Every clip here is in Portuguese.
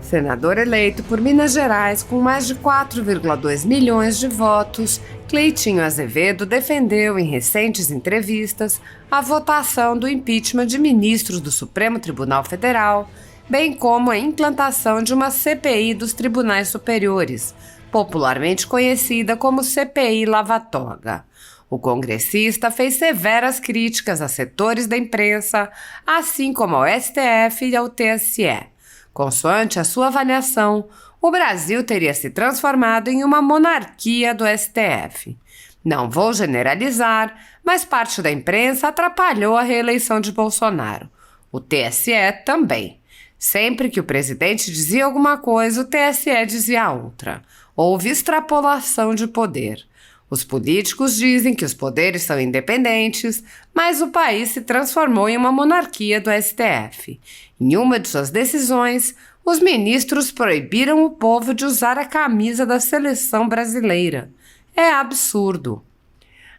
Senador eleito por Minas Gerais com mais de 4,2 milhões de votos, Cleitinho Azevedo defendeu em recentes entrevistas a votação do impeachment de ministros do Supremo Tribunal Federal, bem como a implantação de uma CPI dos tribunais superiores, popularmente conhecida como CPI Lava Toga. O congressista fez severas críticas a setores da imprensa, assim como ao STF e ao TSE. Consoante a sua avaliação, o Brasil teria se transformado em uma monarquia do STF. Não vou generalizar, mas parte da imprensa atrapalhou a reeleição de Bolsonaro. O TSE também. Sempre que o presidente dizia alguma coisa, o TSE dizia outra. Houve extrapolação de poder. Os políticos dizem que os poderes são independentes, mas o país se transformou em uma monarquia do STF. Em uma de suas decisões, os ministros proibiram o povo de usar a camisa da seleção brasileira. É absurdo.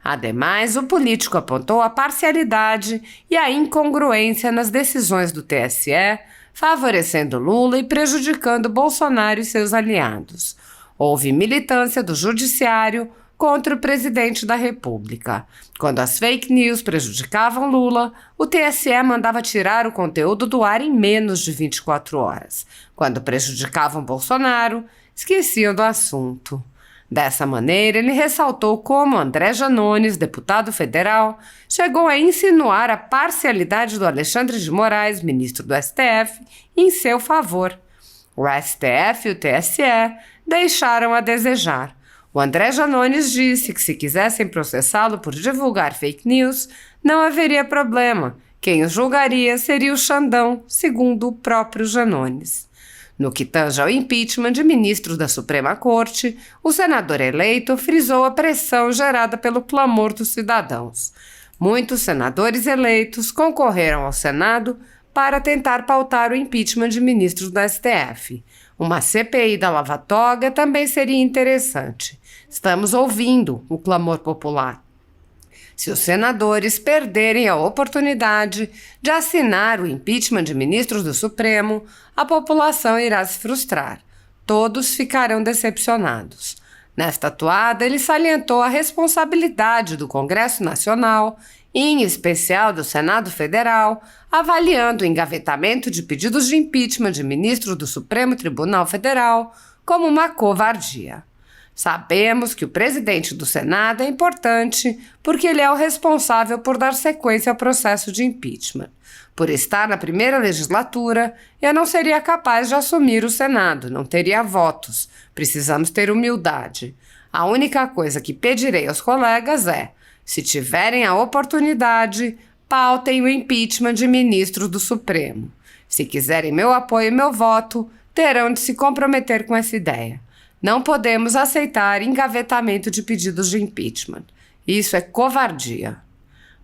Ademais, o político apontou a parcialidade e a incongruência nas decisões do TSE, favorecendo Lula e prejudicando Bolsonaro e seus aliados. Houve militância do judiciário contra o presidente da República. Quando as fake news prejudicavam Lula, o TSE mandava tirar o conteúdo do ar em menos de 24 horas. Quando prejudicavam Bolsonaro, esqueciam do assunto. Dessa maneira, ele ressaltou como André Janones, deputado federal, chegou a insinuar a parcialidade do Alexandre de Moraes, ministro do STF, em seu favor. O STF e o TSE deixaram a desejar. O André Janones disse que se quisessem processá-lo por divulgar fake news, não haveria problema. Quem o julgaria seria o Xandão, segundo o próprio Janones. No que tange ao impeachment de ministros da Suprema Corte, o senador eleito frisou a pressão gerada pelo clamor dos cidadãos. Muitos senadores eleitos concorreram ao Senado para tentar pautar o impeachment de ministros do STF. Uma CPI da Lava Toga também seria interessante. Estamos ouvindo o clamor popular. Se os senadores perderem a oportunidade de assinar o impeachment de ministros do Supremo, a população irá se frustrar. Todos ficarão decepcionados. Nesta atuada, ele salientou a responsabilidade do Congresso Nacional, em especial do Senado Federal, avaliando o engavetamento de pedidos de impeachment de ministros do Supremo Tribunal Federal como uma covardia. Sabemos que o presidente do Senado é importante porque ele é o responsável por dar sequência ao processo de impeachment. Por estar na primeira legislatura, eu não seria capaz de assumir o Senado, não teria votos. Precisamos ter humildade. A única coisa que pedirei aos colegas é, se tiverem a oportunidade, pautem o impeachment de ministros do Supremo. Se quiserem meu apoio e meu voto, terão de se comprometer com essa ideia. Não podemos aceitar engavetamento de pedidos de impeachment. Isso é covardia.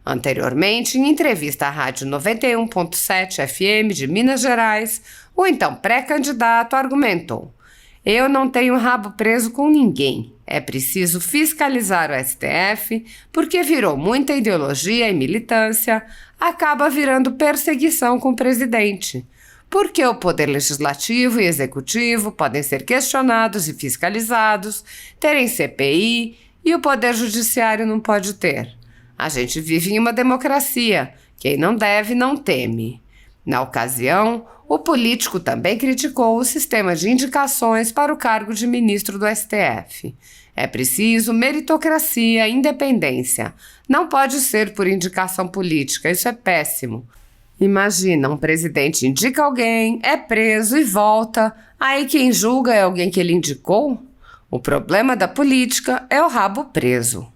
Anteriormente, em entrevista à Rádio 91.7 FM de Minas Gerais, o então pré-candidato argumentou: eu não tenho rabo preso com ninguém. É preciso fiscalizar o STF, porque virou muita ideologia e militância, acaba virando perseguição com o presidente. Porque o poder legislativo e executivo podem ser questionados e fiscalizados, terem CPI e o poder judiciário não pode ter. A gente vive em uma democracia. Quem não deve, não teme. Na ocasião, o político também criticou o sistema de indicações para o cargo de ministro do STF. É preciso meritocracia e independência. Não pode ser por indicação política, isso é péssimo. Imagina, um presidente indica alguém, é preso e volta, aí quem julga é alguém que ele indicou? O problema da política é o rabo preso.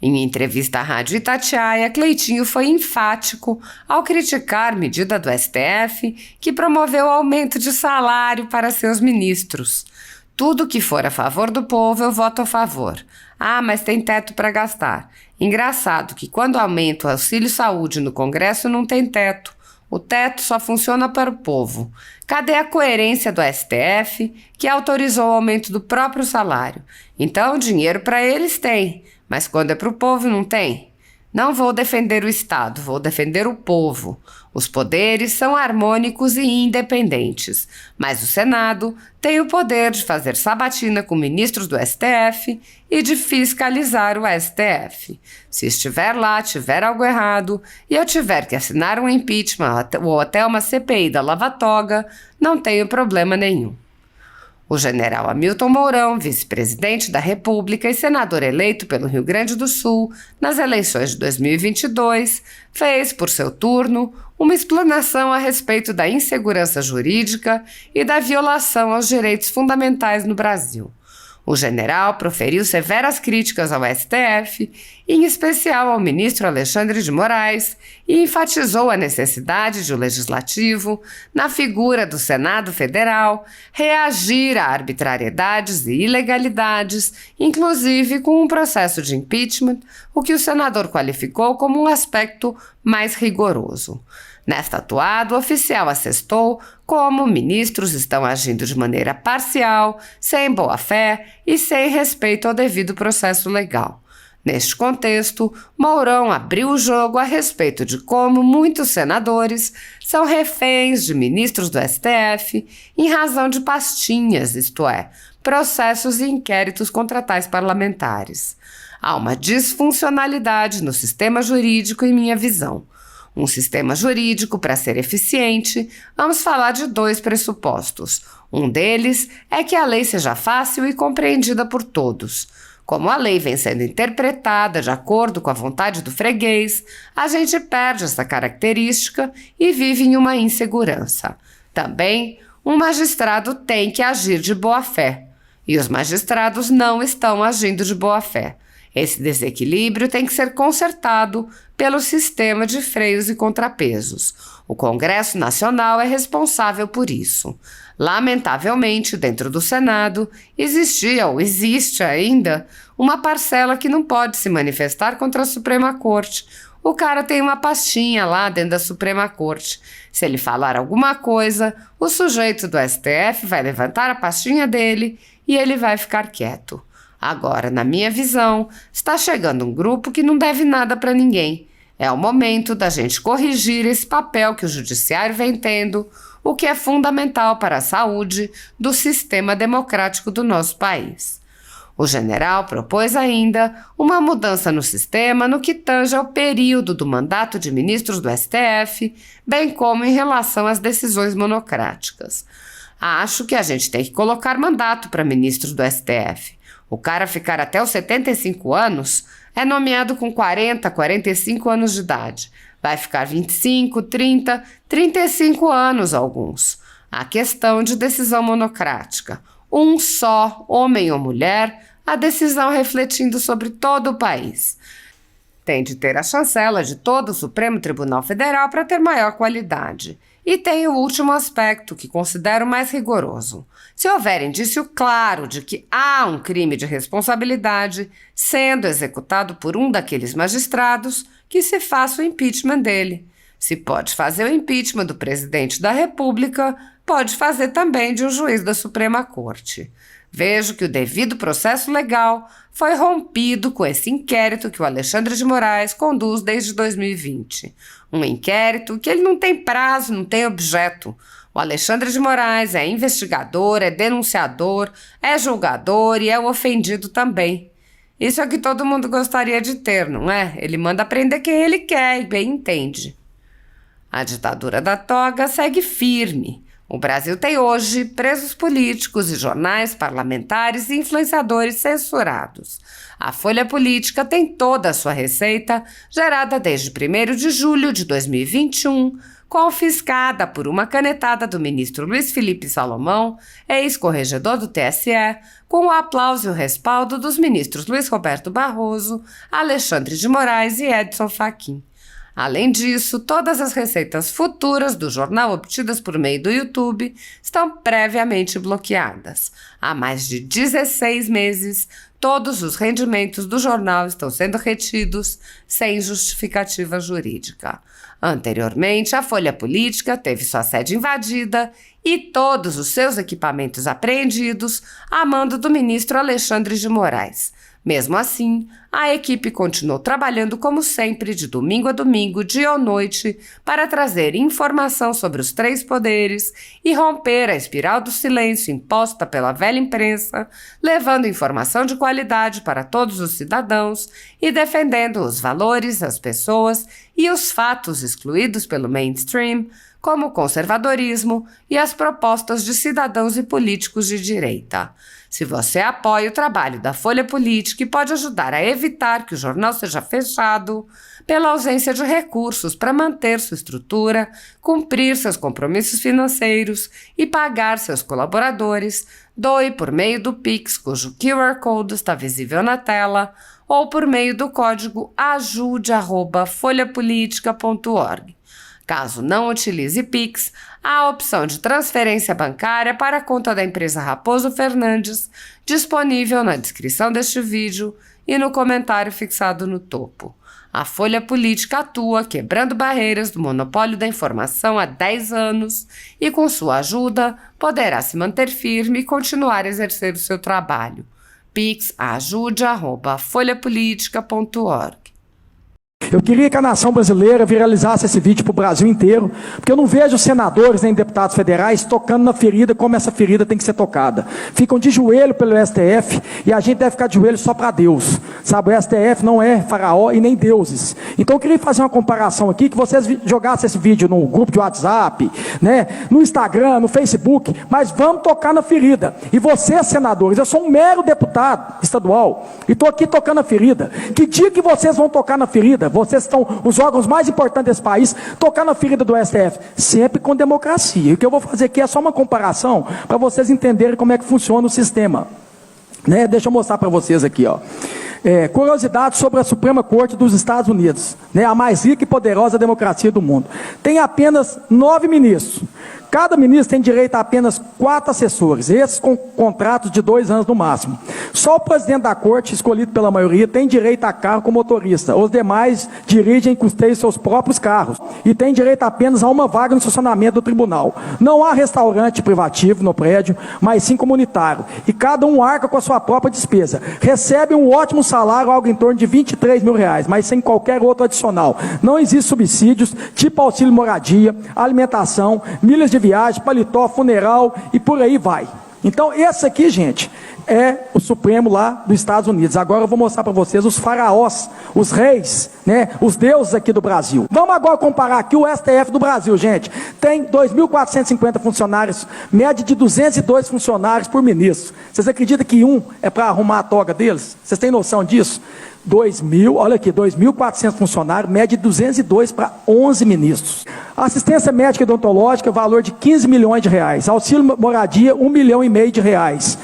Em entrevista à Rádio Itatiaia, Cleitinho foi enfático ao criticar medida do STF que promoveu o aumento de salário para seus ministros. Tudo que for a favor do povo, eu voto a favor. Ah, mas tem teto para gastar. Engraçado que quando aumenta o auxílio-saúde no Congresso não tem teto. O teto só funciona para o povo. Cadê a coerência do STF, que autorizou o aumento do próprio salário? Então, dinheiro para eles tem, mas quando é para o povo não tem. Não vou defender o Estado, vou defender o povo. Os poderes são harmônicos e independentes, mas o Senado tem o poder de fazer sabatina com ministros do STF e de fiscalizar o STF. Se estiver lá, tiver algo errado e eu tiver que assinar um impeachment ou até uma CPI da Lava Toga, não tenho problema nenhum. O general Hamilton Mourão, vice-presidente da República e senador eleito pelo Rio Grande do Sul nas eleições de 2022, fez, por seu turno, uma explanação a respeito da insegurança jurídica e da violação aos direitos fundamentais no Brasil. O general proferiu severas críticas ao STF, em especial ao ministro Alexandre de Moraes, e enfatizou a necessidade de o Legislativo, na figura do Senado Federal, reagir a arbitrariedades e ilegalidades, inclusive com um processo de impeachment, o que o senador qualificou como um aspecto mais rigoroso. Nesta atuada, o oficial assestou como ministros estão agindo de maneira parcial, sem boa-fé e sem respeito ao devido processo legal. Neste contexto, Mourão abriu o jogo a respeito de como muitos senadores são reféns de ministros do STF em razão de pastinhas, isto é, processos e inquéritos contra tais parlamentares. Há uma disfuncionalidade no sistema jurídico em minha visão. Um sistema jurídico, para ser eficiente, vamos falar de 2 pressupostos. Um deles é que a lei seja fácil e compreendida por todos. Como a lei vem sendo interpretada de acordo com a vontade do freguês, a gente perde essa característica e vive em uma insegurança. Também, um magistrado tem que agir de boa-fé, e os magistrados não estão agindo de boa-fé. Esse desequilíbrio tem que ser consertado pelo sistema de freios e contrapesos. O Congresso Nacional é responsável por isso. Lamentavelmente, dentro do Senado, existia ou existe ainda uma parcela que não pode se manifestar contra a Suprema Corte. O cara tem uma pastinha lá dentro da Suprema Corte. Se ele falar alguma coisa, o sujeito do STF vai levantar a pastinha dele e ele vai ficar quieto. Agora, na minha visão, está chegando um grupo que não deve nada para ninguém. É o momento da gente corrigir esse papel que o judiciário vem tendo, o que é fundamental para a saúde do sistema democrático do nosso país. O general propôs ainda uma mudança no sistema no que tange ao período do mandato de ministros do STF, bem como em relação às decisões monocráticas. Acho que a gente tem que colocar mandato para ministros do STF. O cara ficar até os 75 anos é nomeado com 40, 45 anos de idade. Vai ficar 25, 30, 35 anos alguns. A questão de decisão monocrática. Um só, homem ou mulher, a decisão refletindo sobre todo o país. Tem de ter a chancela de todo o Supremo Tribunal Federal para ter maior qualidade. E tem o último aspecto, que considero mais rigoroso. Se houver indício claro de que há um crime de responsabilidade sendo executado por um daqueles magistrados, que se faça o impeachment dele. Se pode fazer o impeachment do presidente da República, pode fazer também de um juiz da Suprema Corte. Vejo que o devido processo legal foi rompido com esse inquérito que o Alexandre de Moraes conduz desde 2020. Um inquérito que ele não tem prazo, não tem objeto. O Alexandre de Moraes é investigador, é denunciador, é julgador e é o ofendido também. Isso é o que todo mundo gostaria de ter, não é? Ele manda prender quem ele quer e bem entende. A ditadura da toga segue firme. O Brasil tem hoje presos políticos e jornais parlamentares e influenciadores censurados. A Folha Política tem toda a sua receita, gerada desde 1º de julho de 2021, confiscada por uma canetada do ministro Luiz Felipe Salomão, ex-corregedor do TSE, com o aplauso e o respaldo dos ministros Luiz Roberto Barroso, Alexandre de Moraes e Edson Fachin. Além disso, todas as receitas futuras do jornal obtidas por meio do YouTube estão previamente bloqueadas. Há mais de 16 meses, todos os rendimentos do jornal estão sendo retidos sem justificativa jurídica. Anteriormente, a Folha Política teve sua sede invadida e todos os seus equipamentos apreendidos a mando do ministro Alexandre de Moraes. Mesmo assim, a equipe continuou trabalhando como sempre, de domingo a domingo, dia ou noite, para trazer informação sobre os três poderes e romper a espiral do silêncio imposta pela velha imprensa, levando informação de qualidade para todos os cidadãos e defendendo os valores, as pessoas e os fatos excluídos pelo mainstream, como o conservadorismo e as propostas de cidadãos e políticos de direita. Se você apoia o trabalho da Folha Política e pode ajudar a evitar que o jornal seja fechado, pela ausência de recursos para manter sua estrutura, cumprir seus compromissos financeiros e pagar seus colaboradores, doe por meio do Pix, cujo QR Code está visível na tela, ou por meio do código ajude@folhapolitica.org. Caso não utilize Pix, há a opção de transferência bancária para a conta da empresa Raposo Fernandes, disponível na descrição deste vídeo e no comentário fixado no topo. A Folha Política atua quebrando barreiras do monopólio da informação há 10 anos e, com sua ajuda, poderá se manter firme e continuar a exercer o seu trabalho. Pix ajude@folhapolitica.org. Eu queria que a nação brasileira viralizasse esse vídeo para o Brasil inteiro, porque eu não vejo senadores nem deputados federais tocando na ferida como essa ferida tem que ser tocada. Ficam de joelho pelo STF e a gente deve ficar de joelho só para Deus. Sabe, o STF não é faraó e nem deuses. Então eu queria fazer uma comparação aqui, que vocês jogassem esse vídeo no grupo de WhatsApp, né, no Instagram, no Facebook, mas vamos tocar na ferida. E vocês, senadores, eu sou um mero deputado estadual e estou aqui tocando a ferida. Que dia que vocês vão tocar na ferida? Vocês estão, os órgãos mais importantes desse país, tocar na ferida do STF, sempre com democracia. E o que eu vou fazer aqui é só uma comparação, para vocês entenderem como é que funciona o sistema. Né? Deixa eu mostrar para vocês aqui, ó. Curiosidade sobre a Suprema Corte dos Estados Unidos, né? A mais rica e poderosa democracia do mundo. Tem apenas 9 ministros. Cada ministro tem direito a apenas 4 assessores, esses com contratos de 2 anos no máximo. Só o presidente da corte, escolhido pela maioria, tem direito a carro com motorista. Os demais dirigem e custeiam seus próprios carros e tem direito apenas a uma vaga no estacionamento do tribunal. Não há restaurante privativo no prédio, mas sim comunitário. E cada um arca com a sua própria despesa. Recebe um ótimo salário, algo em torno de R$23 mil, mas sem qualquer outro adicional. Não existe subsídios, tipo auxílio moradia, alimentação, milhas de viagem, paletó, funeral e por aí vai. Então esse aqui, gente, é o Supremo lá dos Estados Unidos. Agora eu vou mostrar para vocês os faraós, os reis, né, os deuses aqui do Brasil. Vamos agora comparar aqui o STF do Brasil, gente. Tem 2.450 funcionários, média de 202 funcionários por ministro. Vocês acreditam que um é para arrumar a toga deles? Vocês têm noção disso? 2.000, olha aqui, 2.400 funcionários, média de 202 para 11 ministros. Assistência médica e odontológica, valor de R$15 milhões. Auxílio moradia, R$1,5 milhão de reais.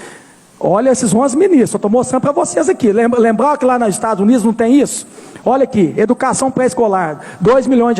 Olha esses 11 ministros, eu estou mostrando para vocês aqui. Lembrar que lá nos Estados Unidos não tem isso? Olha aqui, educação pré-escolar, R$2 milhões.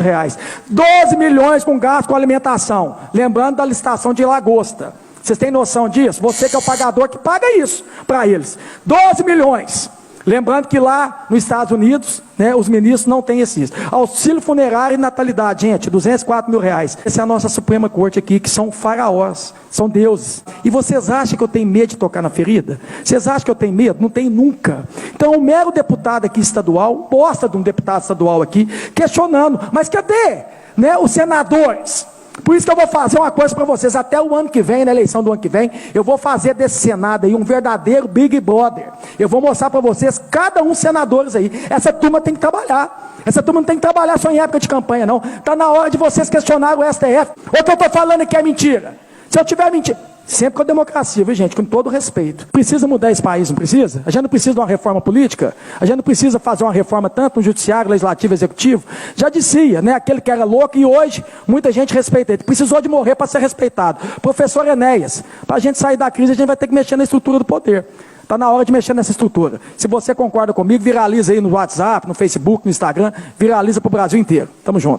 12 milhões com gasto com alimentação. Lembrando da licitação de lagosta. Vocês têm noção disso? Você que é o pagador que paga isso para eles. 12 milhões. Lembrando que lá nos Estados Unidos, né, os ministros não têm esses. Auxílio funerário e natalidade, gente, R$204 mil. Essa é a nossa Suprema Corte aqui, que são faraós, são deuses. E vocês acham que eu tenho medo de tocar na ferida? Vocês acham que eu tenho medo? Não tenho nunca. Então, um mero deputado aqui estadual, bosta de um deputado estadual aqui, questionando, mas cadê, né, os senadores? Por isso que eu vou fazer uma coisa para vocês, até o ano que vem, na eleição do ano que vem, eu vou fazer desse Senado aí um verdadeiro Big Brother. Eu vou mostrar para vocês, cada um senadores aí, essa turma tem que trabalhar. Essa turma não tem que trabalhar só em época de campanha, não. Está na hora de vocês questionarem o STF. Ou que eu estou falando que é mentira? Se eu tiver mentira... Sempre com a democracia, viu, gente? Com todo respeito. Precisa mudar esse país, não precisa? A gente não precisa de uma reforma política? A gente não precisa fazer uma reforma tanto no judiciário, legislativo, executivo? Já dizia, né? Aquele que era louco e hoje muita gente respeita ele. Precisou de morrer para ser respeitado. Professor Enéas, para a gente sair da crise, a gente vai ter que mexer na estrutura do poder. Está na hora de mexer nessa estrutura. Se você concorda comigo, viraliza aí no WhatsApp, no Facebook, no Instagram, viraliza para o Brasil inteiro. Tamo junto.